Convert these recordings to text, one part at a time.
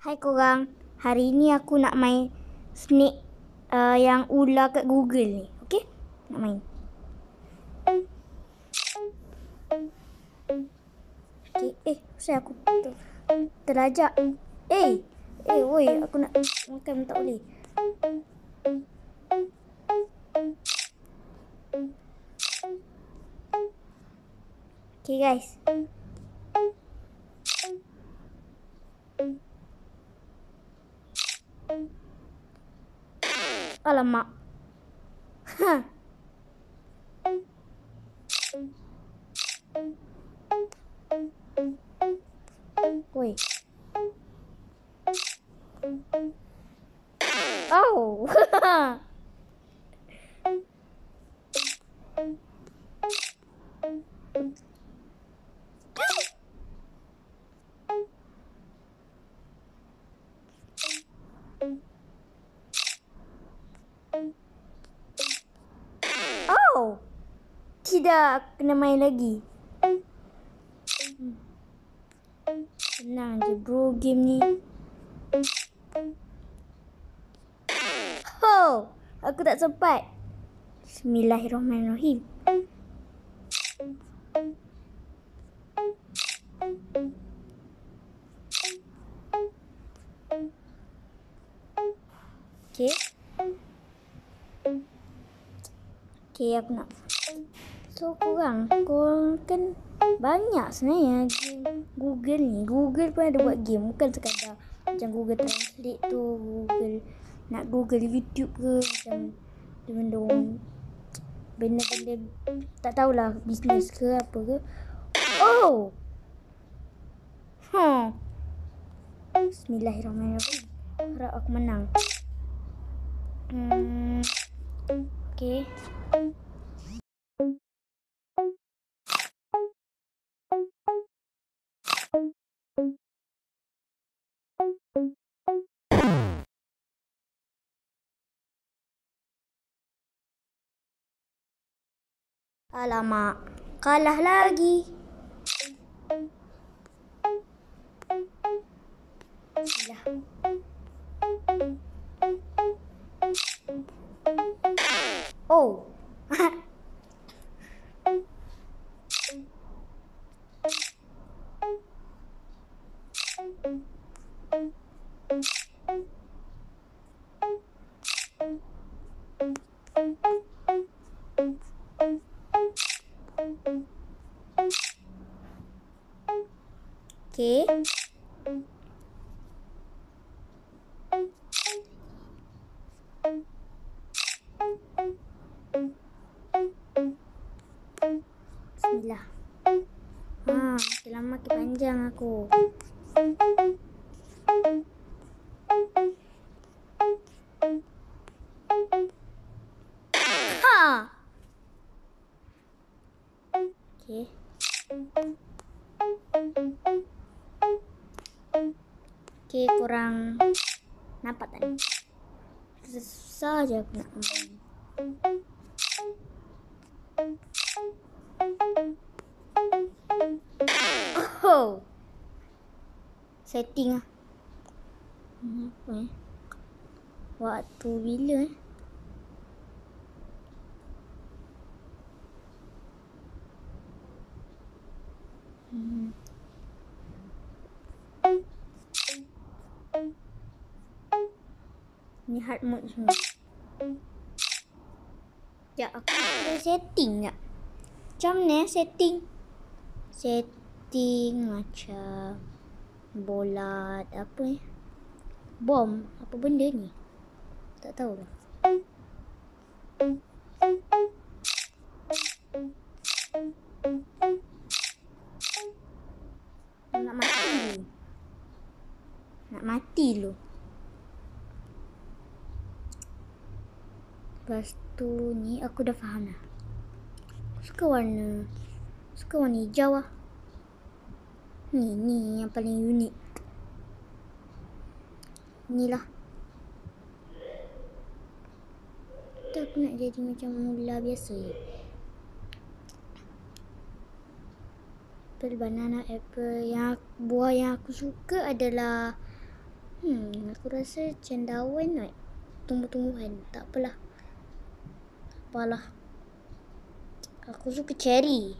Hai korang, hari ni aku nak main snake yang ular kat Google ni. Okay? Nak main. Okay, kenapa aku terlajak? Woi, aku nak makan tak boleh. Okay guys. Alamak. Woi. Oh. Oh. Tidak, kena main lagi. Senang je bro game ni. Oh, aku tak sempat. Bismillahirrahmanirrahim. Okay, aku nak. So korang kan banyak sebenarnya game Google ni. Google pun ada buat game, bukan sekadar macam Google Translate tu, Google nak Google YouTube ke, macam benda-benda tak tahulah, bisnes ke apa ke. Oh. Bismillahirrahmanirrahim. Harap aku menang. Okay. Alamak, kalah lagi. Oh. Okay. Bismillah. Makin lama makin panjang aku. Okay. Okay, korang nampak tak ni? Susah je aku nak main. Oh. Setting lah. Apa ni? Waktu bila ni hard mode semua. Ya, aku ada setting tak? Macam ni setting. Setting macam bola apa ni? Bom. Apa benda ni? Tak tahu lah. Nak mati dulu. Nak mati dulu. Lepas tu ni aku dah faham lah. Suka warna hijau lah. Ni yang paling unik. Ni lah. Tak, aku nak jadi macam ular biasa je. Apple, banana, apple. Buah yang aku suka adalah Aku rasa cendawan nak tumbuh-tumbuhan. Tak apalah. Apalah. Aku suka cherry.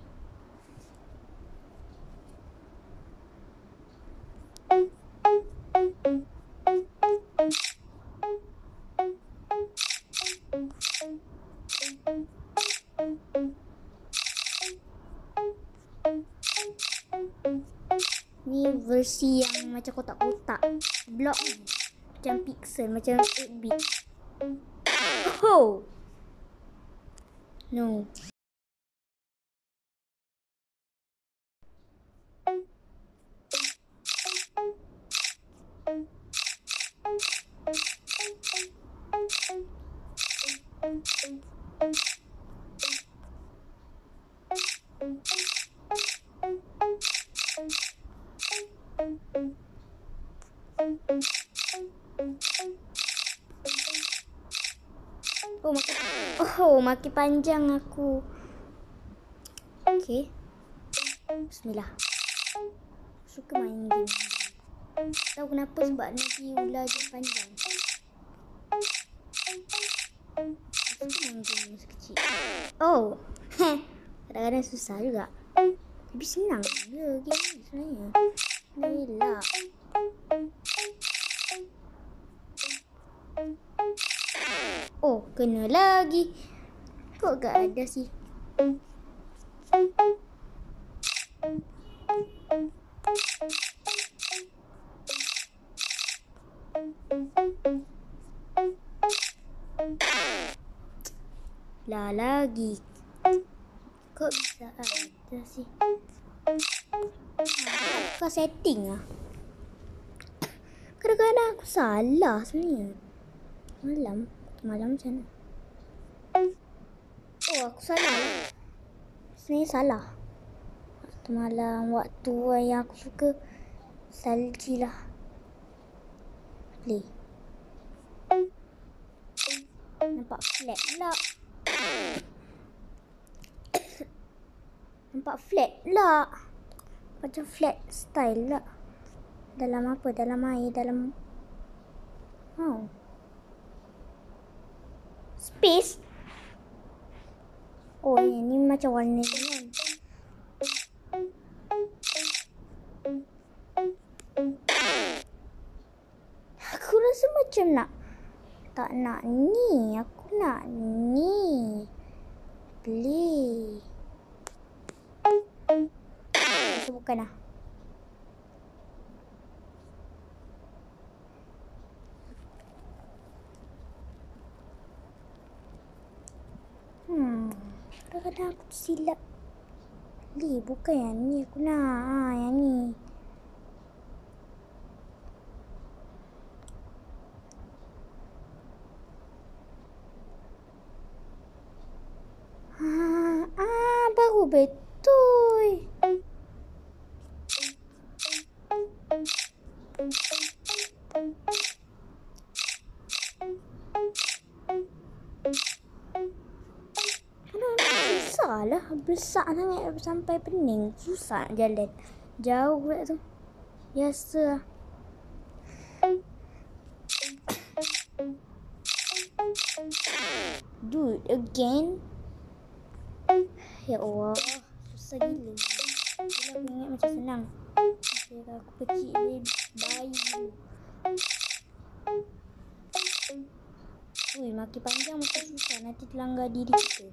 Ni versi yang macam kotak-kotak. Blok ni. Macam pixel. Macam 8-bit. Oh! No. Makin panjang aku. Okay. Bismillah. Suka main game. Tahu kenapa, sebab nanti ular dia panjang. Suka main game masa kecil. Oh. Kadang-kadang susah juga. Tapi senang je game ni sebenarnya. Elak. Oh, kena lagi. Kok gak ada sih? Lah lagi. Kok bisa ada sih? Kau setting lah. Kadang-kadang aku salah sebenarnya. Malam macam mana? Oh, aku salah. Sebenarnya salah. Waktu malam, waktu yang aku suka salji lah. Play. Nampak flat pula. Nampak flat pula. Macam flat style lah. Dalam apa? Dalam air, dalam... Oh. Space. Oh, ini macam warna ni kan. Aku rasa macam nak. Tak nak ni. Aku nak ni. Play. Rasa bukan lah. Kadang-kadang aku silap. Bukan yang ni aku nak. Yang ni. Baru betul. Susah lah. Besar sangat sampai pening. Susah nak jalan. Jauh pula tu. Biasa lah. Do it again. Ya Allah. Susah gila. Bila aku ingat macam senang. Masa aku kecil bayi. Makin panjang makin susah. Nanti terlanggar diri kita.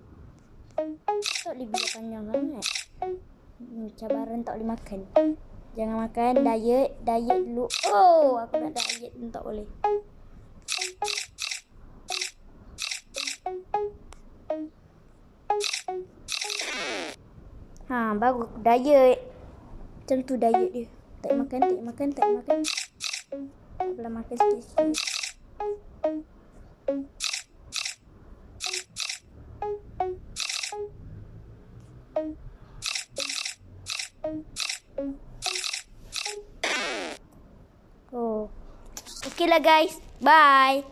Tak boleh biar panjang sangat. Cabaran tak boleh makan. Jangan makan. Diet dulu. Oh, aku nak diet pun tak boleh. Baru aku diet. Macam tu diet dia. Tak makan. Tak boleh makan sikit-sikit. Oh. Okay lah guys. Bye.